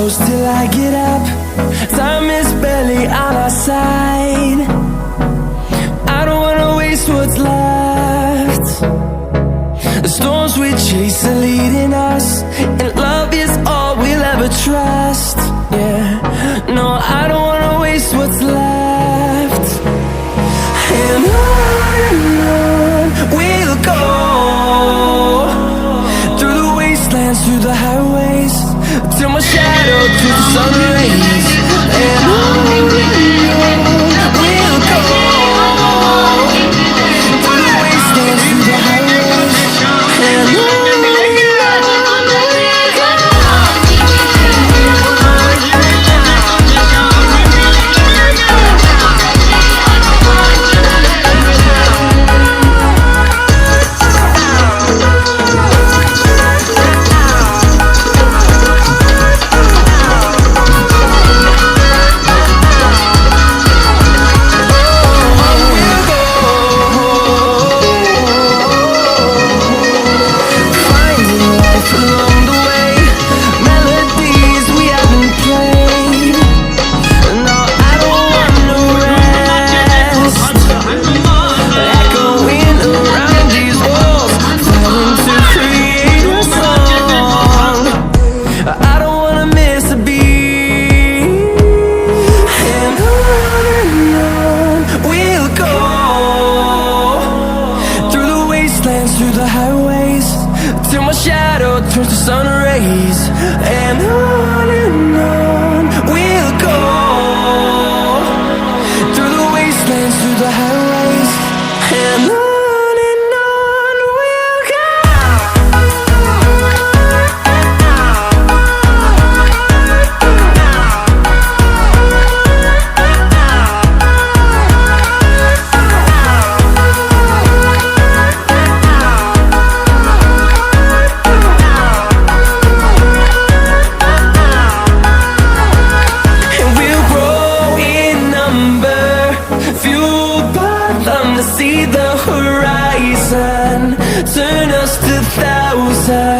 close till I get up. Time is barely on our side. I don't wanna waste what's left. The storms we chase are leading us, and love is all we'll ever trust. Yeah, no, I don't wanna waste what's left. And on we'll go, through the wastelands, through the highways, till my shadow through the sun rays. And on we'll go, through the wastelands, through the highways. And on. Through the highways, till my shadow turns to sun rays. And on we'll go, through the wastelands, through the highways. And on we'll go. See the horizon, turn us to thousands.